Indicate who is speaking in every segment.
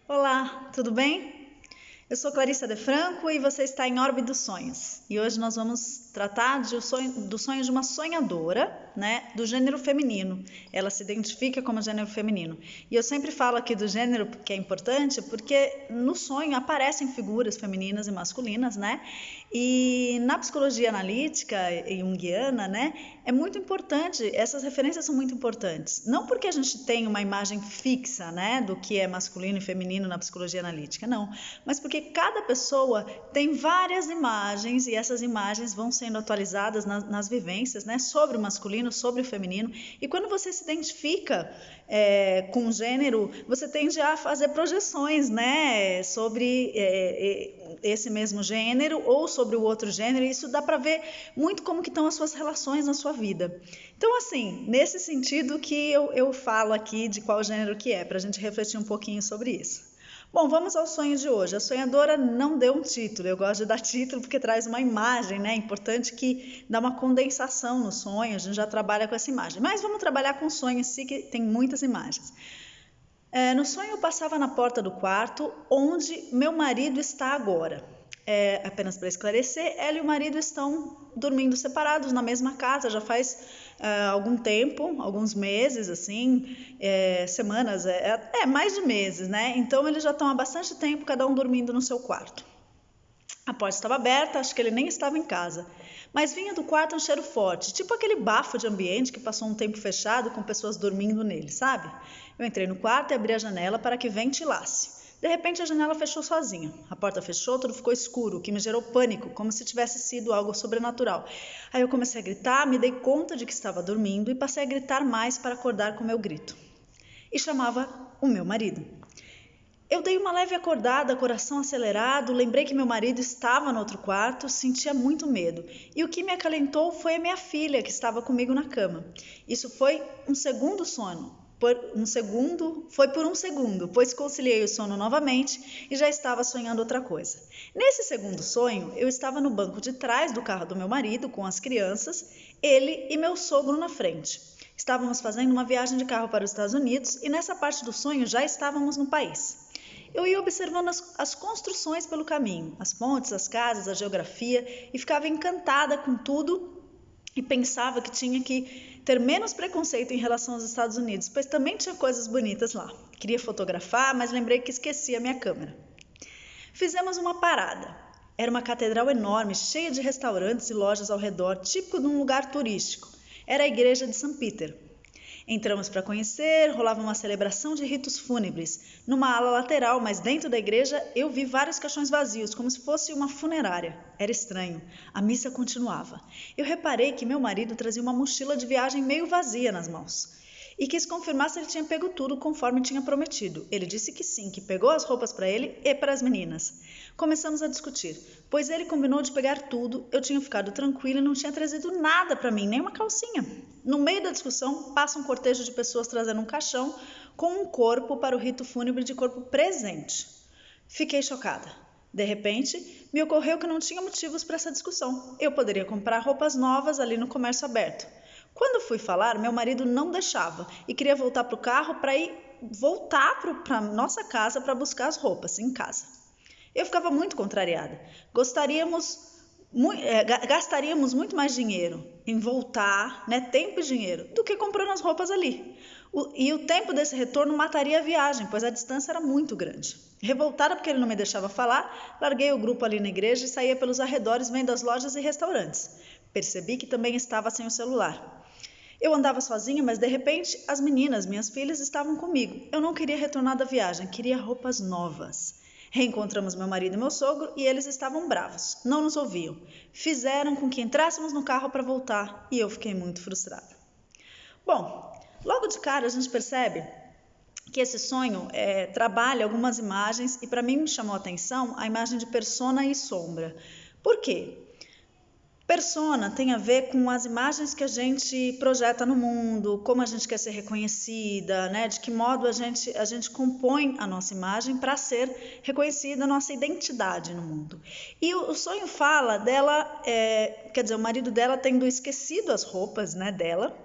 Speaker 1: Olá, tudo bem? Eu sou Clarissa De Franco e você está em Órbita dos Sonhos. E hoje nós vamos tratar do sonho de uma sonhadora, né, do gênero feminino. Ela se identifica como gênero feminino. E eu sempre falo aqui do gênero que é importante porque no sonho aparecem figuras femininas e masculinas, né? E na psicologia analítica e junguiana, né, é muito importante, essas referências são muito importantes. Não porque a gente tem uma imagem fixa, né, do que é masculino e feminino na psicologia analítica, não, mas porque cada pessoa tem várias imagens e essas imagens vão sendo atualizadas nas vivências, né, sobre o masculino, sobre o feminino. E quando você se identifica com um gênero, você tende a fazer projeções, né, sobre esse mesmo gênero ou sobre o outro gênero, e isso dá para ver muito como que estão as suas relações na sua vida. Então, assim, nesse sentido que eu falo aqui de qual gênero que é, para a gente refletir um pouquinho sobre isso. Bom, vamos ao sonho de hoje. A sonhadora não deu um título, eu gosto de dar título porque traz uma imagem, né? É importante que dá uma condensação no sonho, a gente já trabalha com essa imagem. Mas vamos trabalhar com o sonho em si, que tem muitas imagens. No sonho eu passava na porta do quarto onde meu marido está agora. Apenas para esclarecer, ela e o marido estão dormindo separados na mesma casa, já faz algum tempo, alguns meses, assim, semanas, mais de meses, né? Então eles já estão há bastante tempo, cada um dormindo no seu quarto. A porta estava aberta, acho que ele nem estava em casa, mas vinha do quarto um cheiro forte, tipo aquele bafo de ambiente que passou um tempo fechado com pessoas dormindo nele, sabe? Eu entrei no quarto e abri a janela para que ventilasse. De repente a janela fechou sozinha. A porta fechou, tudo ficou escuro, o que me gerou pânico, como se tivesse sido algo sobrenatural. Aí eu comecei a gritar, me dei conta de que estava dormindo e passei a gritar mais para acordar com meu grito. E chamava o meu marido. Eu dei uma leve acordada, coração acelerado, lembrei que meu marido estava no outro quarto, sentia muito medo. E o que me acalentou foi a minha filha, que estava comigo na cama. Isso foi um segundo sono. Foi por um segundo, pois conciliei o sono novamente e já estava sonhando outra coisa. Nesse segundo sonho, eu estava no banco de trás do carro do meu marido com as crianças, ele e meu sogro na frente. Estávamos fazendo uma viagem de carro para os Estados Unidos e nessa parte do sonho já estávamos no país. Eu ia observando as construções pelo caminho, as pontes, as casas, a geografia, e ficava encantada com tudo e pensava que tinha que ter menos preconceito em relação aos Estados Unidos, pois também tinha coisas bonitas lá. Queria fotografar, mas lembrei que esqueci a minha câmera. Fizemos uma parada. Era uma catedral enorme, cheia de restaurantes e lojas ao redor, típico de um lugar turístico. Era a igreja de São Peter. Entramos para conhecer, rolava uma celebração de ritos fúnebres. Numa ala lateral, mas dentro da igreja, eu vi vários caixões vazios, como se fosse uma funerária. Era estranho. A missa continuava. Eu reparei que meu marido trazia uma mochila de viagem meio vazia nas mãos. E quis confirmar se ele tinha pego tudo conforme tinha prometido. Ele disse que sim, que pegou as roupas para ele e para as meninas. Começamos a discutir, pois ele combinou de pegar tudo, eu tinha ficado tranquila e não tinha trazido nada para mim, nem uma calcinha. No meio da discussão, passa um cortejo de pessoas trazendo um caixão com um corpo para o rito fúnebre de corpo presente. Fiquei chocada. De repente, me ocorreu que não tinha motivos para essa discussão. Eu poderia comprar roupas novas ali no comércio aberto. Quando fui falar, meu marido não deixava e queria voltar para o carro para voltar para nossa casa para buscar as roupas em casa. Eu ficava muito contrariada. Gastaríamos muito mais dinheiro em voltar, né, tempo e dinheiro, do que comprando as roupas ali. E o tempo desse retorno mataria a viagem, pois a distância era muito grande. Revoltada porque ele não me deixava falar, larguei o grupo ali na igreja e saía pelos arredores vendo as lojas e restaurantes. Percebi que também estava sem o celular. Eu andava sozinha, mas de repente as meninas, minhas filhas, estavam comigo. Eu não queria retornar da viagem, queria roupas novas. Reencontramos meu marido e meu sogro e eles estavam bravos, não nos ouviam. Fizeram com que entrássemos no carro para voltar e eu fiquei muito frustrada. Bom, logo de cara a gente percebe que esse sonho trabalha algumas imagens e para mim me chamou a atenção a imagem de persona e sombra. Por quê? Persona tem a ver com as imagens que a gente projeta no mundo, como a gente quer ser reconhecida, né? De que modo a gente compõe a nossa imagem para ser reconhecida, a nossa identidade no mundo. E o sonho fala dela, quer dizer, o marido dela tendo esquecido as roupas, né, dela,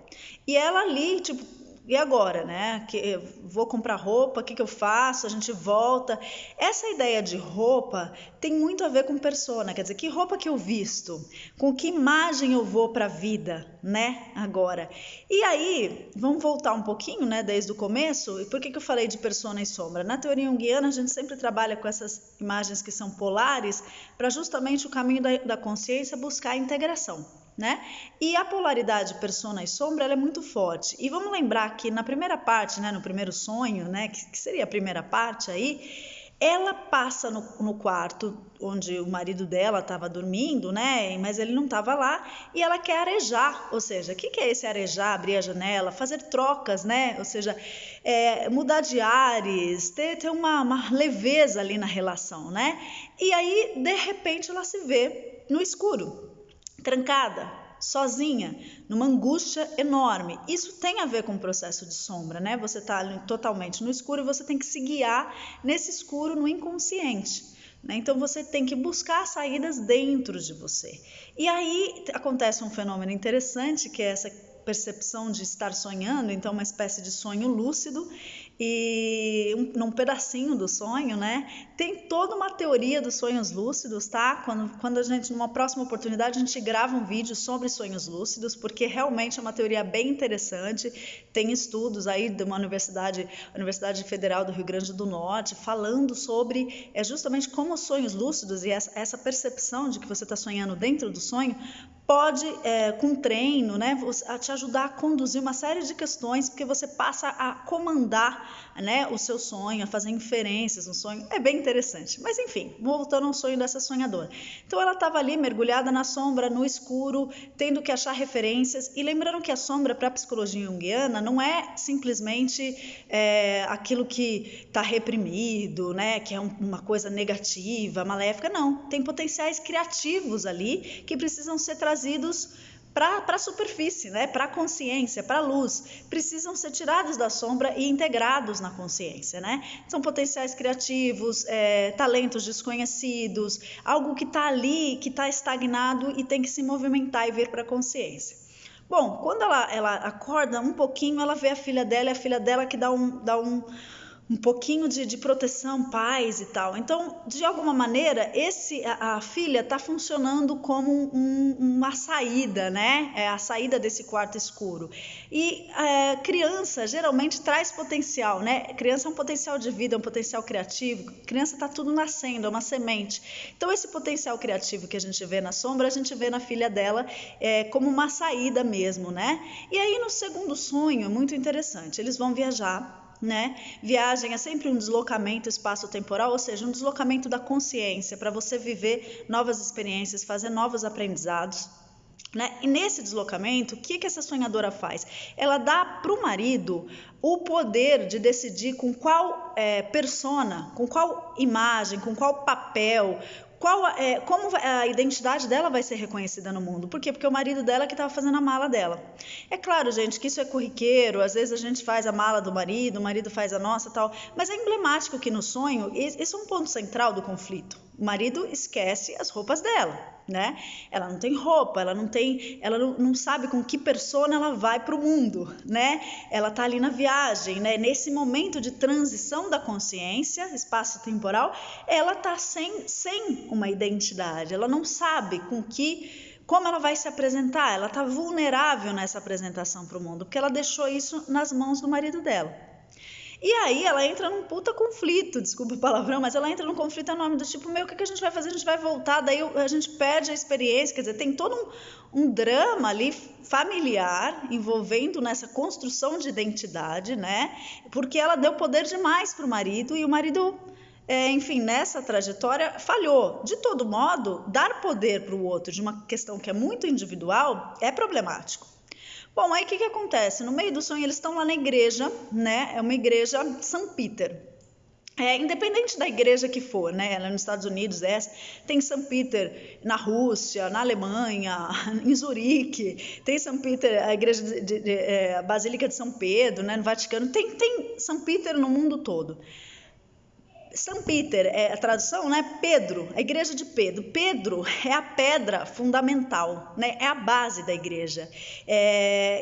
Speaker 1: e ela ali, tipo, e agora, né? Que vou comprar roupa, o que eu faço? A gente volta. Essa ideia de roupa tem muito a ver com persona, quer dizer, que roupa que eu visto, com que imagem eu vou para a vida, né? Agora. E aí, vamos voltar um pouquinho, né? Desde o começo. E por que eu falei de persona e sombra? Na teoria junguiana, a gente sempre trabalha com essas imagens que são polares, para justamente o caminho da consciência buscar a integração. Né? E a polaridade persona e sombra ela é muito forte. E vamos lembrar que na primeira parte, né, no primeiro sonho, né, que seria a primeira parte aí, ela passa no quarto onde o marido dela estava dormindo, né, mas ele não estava lá, e ela quer arejar. Ou seja, o que é esse arejar? Abrir a janela, fazer trocas, né? Ou seja, mudar de ares, ter uma leveza ali na relação, né? E aí, de repente, ela se vê no escuro, trancada, sozinha, numa angústia enorme. Isso tem a ver com o processo de sombra, né? Você está totalmente no escuro e você tem que se guiar nesse escuro, no inconsciente. Né? Então você tem que buscar saídas dentro de você. E aí acontece um fenômeno interessante, que é essa percepção de estar sonhando, então uma espécie de sonho lúcido, e num pedacinho do sonho, né, tem toda uma teoria dos sonhos lúcidos, tá? Quando a gente, numa próxima oportunidade, a gente grava um vídeo sobre sonhos lúcidos, porque realmente é uma teoria bem interessante, tem estudos aí de uma Universidade Federal do Rio Grande do Norte, falando sobre justamente como os sonhos lúcidos e essa percepção de que você está sonhando dentro do sonho pode, com treino, né, te ajudar a conduzir uma série de questões, porque você passa a comandar, né, o seu sonho, a fazer inferências no sonho. É bem interessante. Mas enfim, voltando ao sonho dessa sonhadora. Então ela estava ali mergulhada na sombra, no escuro, tendo que achar referências. E lembrando que a sombra, para a psicologia junguiana, não é simplesmente aquilo que está reprimido, né, que é uma coisa negativa, maléfica. Não, tem potenciais criativos ali que precisam ser trazidos para a superfície, né? Para a consciência, para a luz, precisam ser tirados da sombra e integrados na consciência, né? São potenciais criativos, talentos desconhecidos, algo que está ali, que está estagnado e tem que se movimentar e vir para a consciência. Bom, quando ela acorda um pouquinho, ela vê a filha dela, e a filha dela que dá um pouquinho de proteção, paz e tal. Então, de alguma maneira, a filha está funcionando como uma saída, né? É a saída desse quarto escuro. E criança geralmente traz potencial, né? Criança é um potencial de vida, é um potencial criativo. Criança está tudo nascendo, é uma semente. Então, esse potencial criativo que a gente vê na sombra, a gente vê na filha dela como uma saída mesmo, né? E aí, no segundo sonho, é muito interessante. Eles vão viajar. Né? Viagem é sempre um deslocamento espaço-temporal, ou seja, um deslocamento da consciência para você viver novas experiências, fazer novos aprendizados. Né? E nesse deslocamento, o que essa sonhadora faz? Ela dá para o marido o poder de decidir com qual persona, com qual imagem, com qual papel, como a identidade dela vai ser reconhecida no mundo. Por quê? Porque o marido dela que estava fazendo a mala dela. É claro, gente, que isso é corriqueiro, às vezes a gente faz a mala do marido, o marido faz a nossa e tal, mas é emblemático que no sonho, esse é um ponto central do conflito. O marido esquece as roupas dela, né? Ela não tem roupa, ela não sabe com que persona ela vai para o mundo, né? Ela está ali na viagem, né? Nesse momento de transição da consciência, espaço-temporal, ela está sem uma identidade, ela não sabe como ela vai se apresentar, ela está vulnerável nessa apresentação para o mundo, porque ela deixou isso nas mãos do marido dela. E aí ela entra num puta conflito, desculpa o palavrão, mas ela entra num conflito enorme do tipo, o que a gente vai fazer? A gente vai voltar, daí a gente perde a experiência, quer dizer, tem todo um drama ali familiar envolvendo nessa construção de identidade, né? Porque ela deu poder demais para o marido e o marido, enfim, nessa trajetória falhou. De todo modo, dar poder para o outro de uma questão que é muito individual é problemático. Bom, aí o que acontece? No meio do sonho eles estão lá na igreja, né? É uma igreja São Peter. Independente da igreja que for, né? Ela nos Estados Unidos tem São Peter na Rússia, na Alemanha, em Zurique, tem São Peter, a igreja a Basílica de São Pedro, né? No Vaticano, tem São Peter no mundo todo. São Peter, a tradução, né? Pedro, a igreja de Pedro. Pedro é a pedra fundamental, né? É a base da igreja.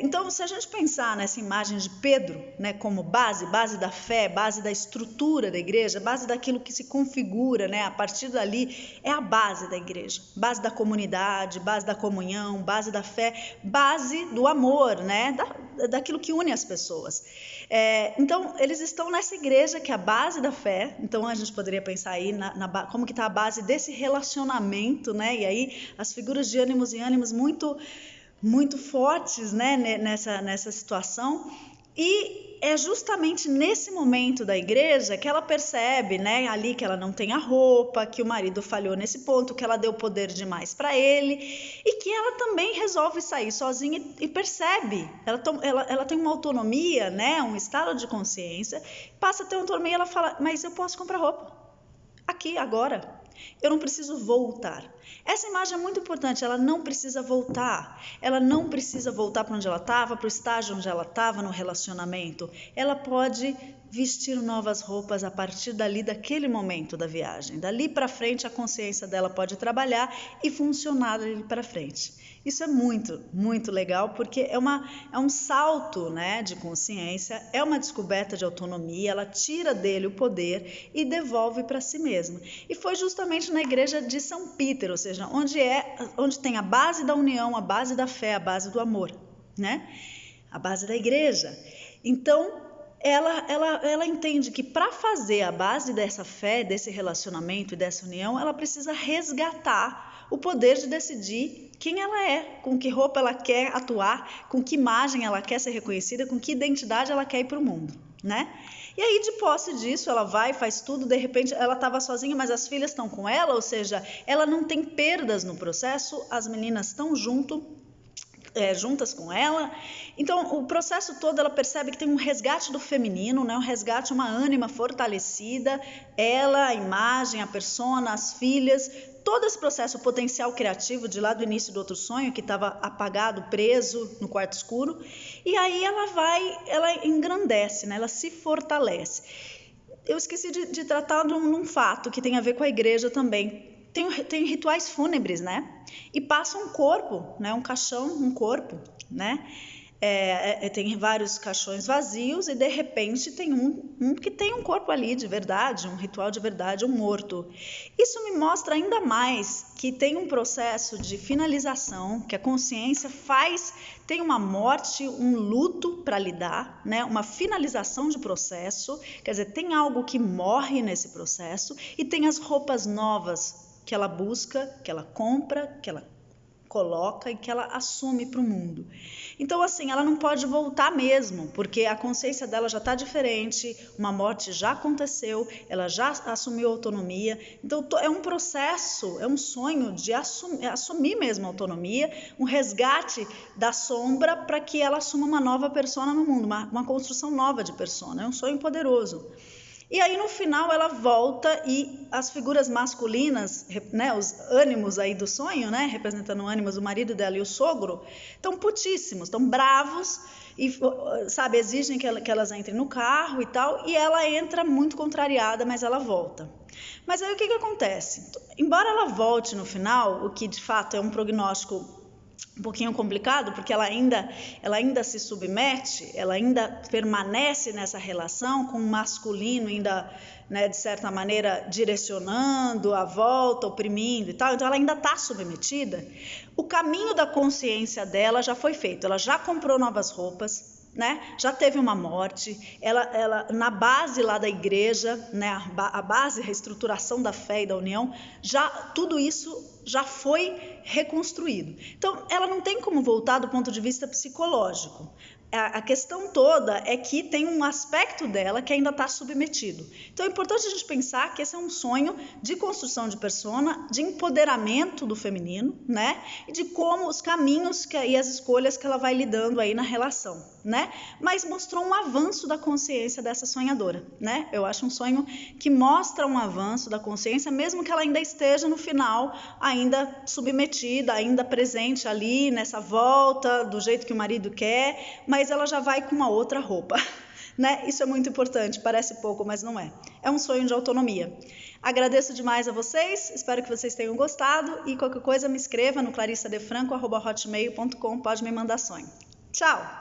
Speaker 1: Então, se a gente pensar nessa imagem de Pedro, né, como base da fé, base da estrutura da igreja, base daquilo que se configura, né? A partir dali é a base da igreja, base da comunidade, base da comunhão, base da fé, base do amor, né? Daquilo que une as pessoas. Então, eles estão nessa igreja que é a base da fé. Então, a gente poderia pensar aí como que está a base desse relacionamento, né? E aí, as figuras de ânimos e ânimos muito, muito fortes, né? Nessa situação. E é justamente nesse momento da igreja que ela percebe, né, ali que ela não tem a roupa, que o marido falhou nesse ponto, que ela deu poder demais para ele e que ela também resolve sair sozinha e percebe. Ela tem uma autonomia, né, um estado de consciência, passa a ter autonomia e ela fala, mas eu posso comprar roupa aqui, agora. Eu não preciso voltar. Essa imagem é muito importante, ela não precisa voltar. Ela não precisa voltar para onde ela estava, para o estágio onde ela estava no relacionamento. Ela pode vestir novas roupas a partir dali, daquele momento da viagem. Dali para frente, a consciência dela pode trabalhar e funcionar dali para frente. Isso é muito, muito legal, porque é um salto, né, de consciência, é uma descoberta de autonomia, ela tira dele o poder e devolve para si mesma. E foi justamente na igreja de São Peter, ou seja, onde tem a base da união, a base da fé, a base do amor, né? A base da igreja. Então, ela entende que para fazer a base dessa fé, desse relacionamento e dessa união, ela precisa resgatar o poder de decidir quem ela é, com que roupa ela quer atuar, com que imagem ela quer ser reconhecida, com que identidade ela quer ir para o mundo, né? E aí, de posse disso, ela vai, faz tudo, de repente ela estava sozinha, mas as filhas estão com ela, ou seja, ela não tem perdas no processo, as meninas estão juntas com ela. Então, o processo todo, ela percebe que tem um resgate do feminino, né? Um resgate, uma ânima fortalecida, ela, a imagem, a persona, as filhas, todo esse processo potencial criativo de lá do início do outro sonho, que estava apagado, preso no quarto escuro, e aí ela engrandece, né? Ela se fortalece. Eu esqueci de tratar num fato que tem a ver com a igreja também. Tem rituais fúnebres, né? E passa um corpo, né? Um caixão, um corpo, né? Tem vários caixões vazios e de repente tem um que tem um corpo ali de verdade, um ritual de verdade, um morto. Isso me mostra ainda mais que tem um processo de finalização, que a consciência tem uma morte, um luto para lidar, né? Uma finalização de processo, quer dizer, tem algo que morre nesse processo e tem as roupas novas que ela busca, que ela compra, que ela coloca e que ela assume para o mundo. Então, assim, ela não pode voltar mesmo, porque a consciência dela já está diferente, uma morte já aconteceu, ela já assumiu autonomia. Então, é um processo, é um sonho de assumir mesmo a autonomia, um resgate da sombra para que ela assuma uma nova persona no mundo, uma construção nova de persona. É um sonho poderoso. E aí, no final, ela volta e as figuras masculinas, né, os ânimos aí do sonho, né, representando ânimos, o marido dela e o sogro, estão putíssimos, estão bravos e, sabe, exigem que elas entrem no carro e tal, e ela entra muito contrariada, mas ela volta. Mas aí o que acontece? Embora ela volte no final, o que de fato é um prognóstico um pouquinho complicado, porque ela ainda se submete, ela ainda permanece nessa relação com o masculino ainda, né, de certa maneira, direcionando a volta, oprimindo e tal, então ela ainda está submetida. O caminho da consciência dela já foi feito, ela já comprou novas roupas, né? Já teve uma morte, ela na base lá da igreja, né? A base, a estruturação da fé e da união, tudo isso já foi reconstruído. Então, ela não tem como voltar do ponto de vista psicológico. A questão toda é que tem um aspecto dela que ainda está submetido. Então é importante a gente pensar que esse é um sonho de construção de persona, de empoderamento do feminino, né? E de como os caminhos e as escolhas que ela vai lidando aí na relação, né? Mas mostrou um avanço da consciência dessa sonhadora, né? Eu acho um sonho que mostra um avanço da consciência, mesmo que ela ainda esteja no final, ainda submetida, ainda presente ali nessa volta, do jeito que o marido quer, mas ela já vai com uma outra roupa, né? Isso é muito importante, parece pouco, mas não é. É um sonho de autonomia. Agradeço demais a vocês, espero que vocês tenham gostado e qualquer coisa me escreva no clarissadefranco@hotmail.com, pode me mandar sonho. Tchau!